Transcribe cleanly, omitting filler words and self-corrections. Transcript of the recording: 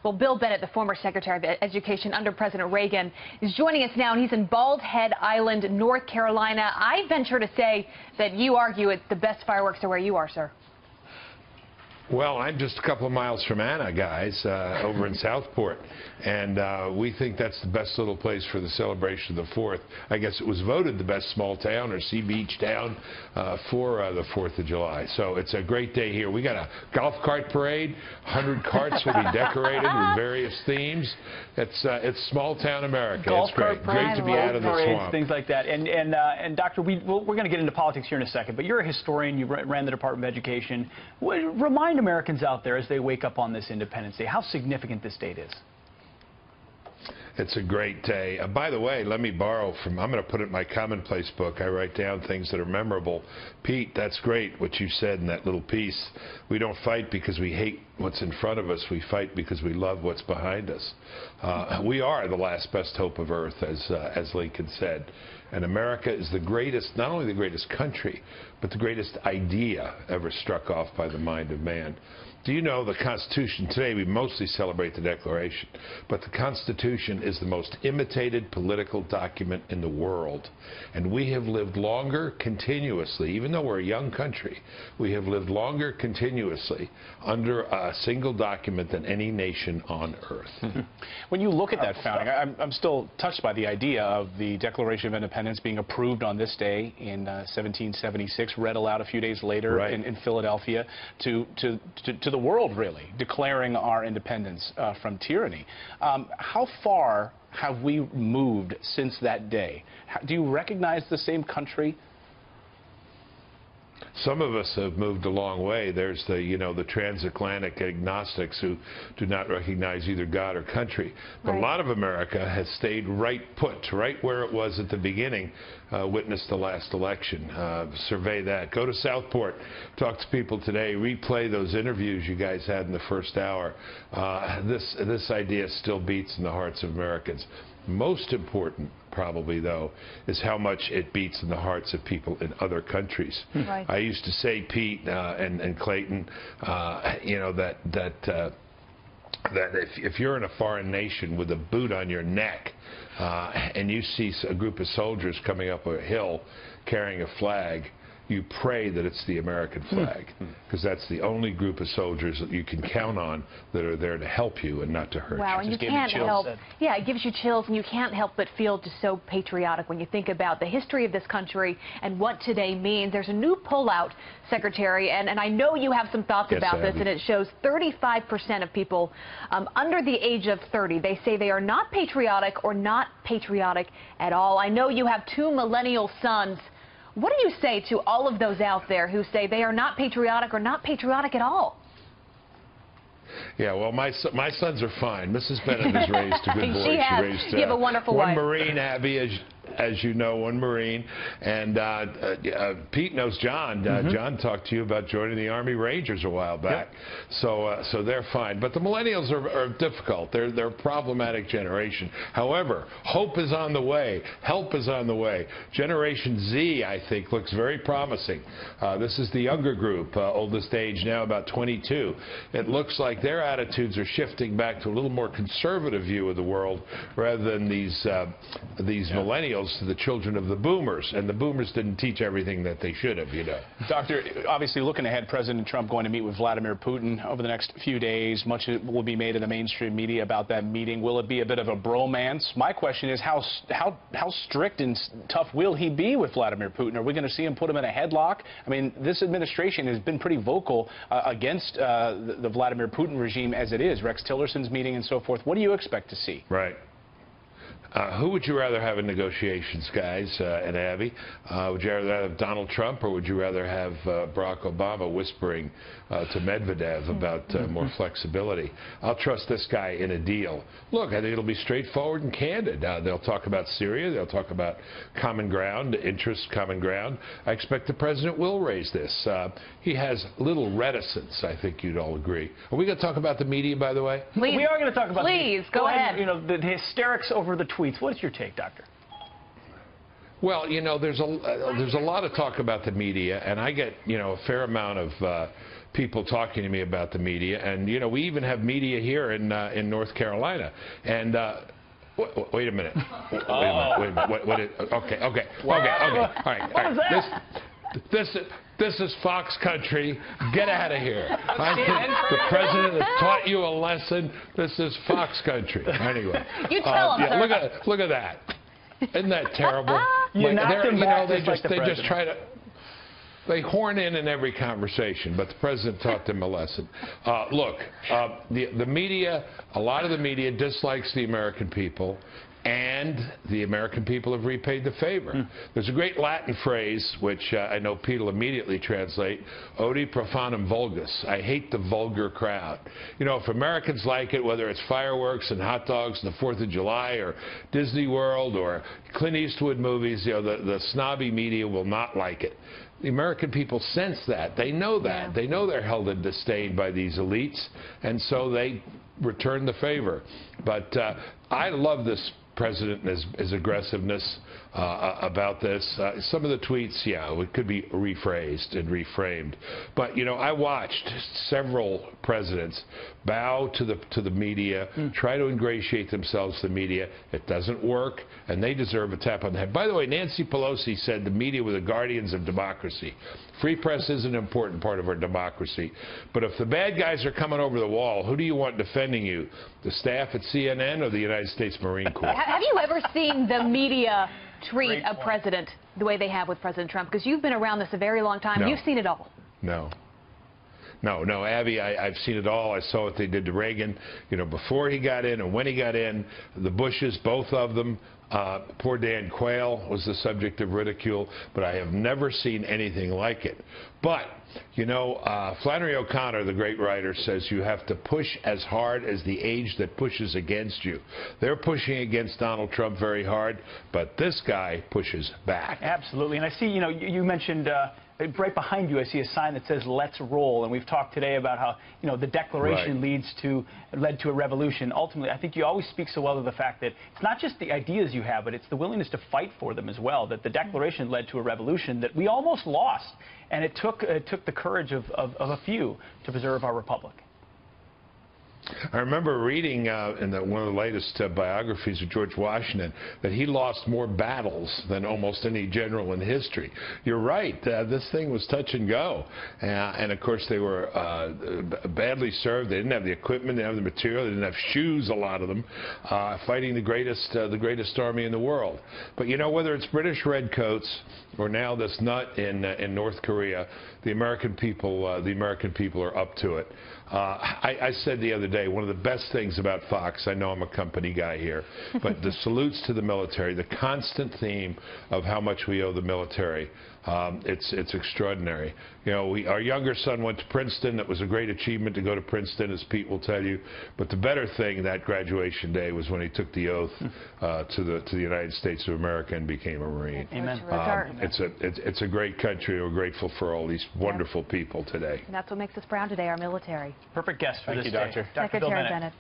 Well, Bill Bennett, the former Secretary of Education under President Reagan, is joining us now, and he's in Bald Head Island, North Carolina. I venture to say that you argue it's the best fireworks are where you are, sir. Well, I'm just a couple of miles from Anna, guys, over in Southport, and we think that's the best little place for the celebration of the 4th. I guess it was voted the best small town or sea beach town for the 4th of July. So it's a great day here. We got a golf cart parade. 100 carts will be decorated with various themes. It's small town America. Golf it's great. Cart Great to be out of the swamp. Things like that. And Doctor, we're going to get into politics here in a second, but you're a historian. You ran the Department of Education. Remind Americans out there as they wake up on this Independence Day how significant this date is. It's a great day. By the way, let me borrow from, I'm going to put it in my commonplace book. I write down things that are memorable. Pete, that's great what you said in that little piece. We don't fight because we hate what's in front of us. We fight because we love what's behind us. We are the last best hope of Earth, as Lincoln said. And America is the greatest, not only the greatest country, but the greatest idea ever struck off by the mind of man. Do you know the Constitution, today we mostly celebrate the Declaration, but the Constitution is the most imitated political document in the world. And we have lived longer continuously, even though we're a young country, we have lived longer continuously under a single document than any nation on earth. When you look at that founding, I'm still touched by the idea of the Declaration of Independence being approved on this day in 1776, read aloud a few days later in Philadelphia to the world, really, declaring our independence from tyranny. How far have we moved since that day? Do you recognize the same country? Some of us have moved a long way. There's the, the transatlantic agnostics who do not recognize either God or country. But a lot of America has stayed right put, right where it was at the beginning. Witness the last election. Survey that. Go to Southport. Talk to people today. Replay those interviews you guys had in the first hour. This idea still beats in the hearts of Americans. Most important, probably, though, is how much it beats in the hearts of people in other countries. I used to say, Pete and Clayton, that if you're in a foreign nation with a boot on your neck and you see a group of soldiers coming up a hill carrying a flag, you pray that it's the American flag, because that's the only group of soldiers that you can count on that are there to help you and not to hurt you. Wow, and you can't help, it gives you chills, and you can't help but feel just so patriotic when you think about the history of this country and what today means. There's a new poll out, Secretary, and I know you have some thoughts about this, and it shows 35% of people under the age of 30, they say they are not patriotic or not patriotic at all. I know you have 2 millennial sons. What do you say to all of those out there who say they are not patriotic or not patriotic at all? Yeah, well, my sons are fine. Mrs. Bennett has raised a good boy. She has. Raised, you have a wonderful one wife. Marine, Abby, as you know, one Marine. And Pete knows John. John talked to you about joining the Army Rangers a while back. So they're fine. But the millennials are difficult. They're a problematic generation. However, hope is on the way. Help is on the way. Generation Z, I think, looks very promising. This is the younger group, oldest age now about 22. It looks like their attitudes are shifting back to a little more conservative view of the world rather than these millennials to the children of the boomers, and the boomers didn't teach everything that they should have, Doctor, obviously looking ahead, President Trump going to meet with Vladimir Putin over the next few days. Much will be made in the mainstream media about that meeting. Will it be a bit of a bromance? My question is, how strict and tough will he be with Vladimir Putin? Are we going to see him put him in a headlock? I mean, this administration has been pretty vocal against the Vladimir Putin regime as it is. Rex Tillerson's meeting and so forth. What do you expect to see? Right. Who would you rather have in negotiations, guys, and Abby? Would you rather have Donald Trump, or would you rather have Barack Obama whispering to Medvedev about more flexibility? I'll trust this guy in a deal. Look, I think it'll be straightforward and candid. They'll talk about Syria. They'll talk about common ground, interests, common ground. I expect the president will raise this. He has little reticence, I think you'd all agree. Are we going to talk about the media, by the way? Please, we are going to talk about go ahead. The hysterics over the tweets. What is your take, Doctor? Well, there's a lot of talk about the media, and I get, a fair amount of people talking to me about the media, and you know, we even have media here in North Carolina. And wait a minute. Wait a minute. Okay. All right. This is Fox Country. Get out of here. The president has taught you a lesson. This is Fox Country. Anyway. You tell him, yeah, look at that. Isn't that terrible? They just try to. They horn in every conversation, but the president taught them a lesson. Look, the media, a lot of the media dislikes the American people, and the American people have repaid the favor. There's a great Latin phrase, which I know Pete will immediately translate, odi profanum vulgus. I hate the vulgar crowd. You know, if Americans like it, whether it's fireworks and hot dogs on the 4th of July or Disney World or Clint Eastwood movies, you know, the snobby media will not like it. The American people sense that. They know that. Yeah. They know they're held in disdain by these elites, and so they return the favor. But I love this president and his aggressiveness about this. Some of the tweets, yeah, it could be rephrased and reframed. But, you know, I watched several presidents bow to the media, try to ingratiate themselves to the media. It doesn't work, and they deserve a tap on the head. By the way, Nancy Pelosi said the media were the guardians of democracy. Free press is an important part of our democracy. But if the bad guys are coming over the wall, who do you want defending you? The staff at CNN or the United States Marine Corps? Have you ever seen the media treat a president the way they have with President Trump? Because you've been around this a very long time. No. You've seen it all. No, Abby, I've seen it all. I saw what they did to Reagan, you know, before he got in and when he got in. The Bushes, both of them. Poor Dan Quayle was the subject of ridicule, but I have never seen anything like it. But, you know, Flannery O'Connor, the great writer, says you have to push as hard as the age that pushes against you. They're pushing against Donald Trump very hard, but this guy pushes back. Absolutely. And I see, you know, you mentioned right behind you, I see a sign that says "Let's roll," and we've talked today about how, you know, the Declaration led to a revolution. Ultimately, I think you always speak so well of the fact that it's not just the ideas you have, but it's the willingness to fight for them as well. That the Declaration led to a revolution that we almost lost, and it took the courage of a few to preserve our republic. I remember reading in one of the latest biographies of George Washington that he lost more battles than almost any general in history. You're right. This thing was touch and go. And, of course, they were badly served. They didn't have the equipment. They didn't have the material. They didn't have shoes, a lot of them, fighting the greatest army in the world. But, you know, whether it's British redcoats or now this nut in North Korea, the American people are up to it. I said the other day, one of the best things about Fox, I know I'm a company guy here, but the salutes to the military, the constant theme of how much we owe the military, it's extraordinary. You know, our younger son went to Princeton. It was a great achievement to go to Princeton, as Pete will tell you. But the better thing that graduation day was when he took the oath to the United States of America and became a Marine. Amen. It's a great country. We're grateful for all these wonderful people today. And that's what makes us proud today, our military. Perfect guest for this day. Thank you, Doctor. Dr. Bill Secretary Bennett.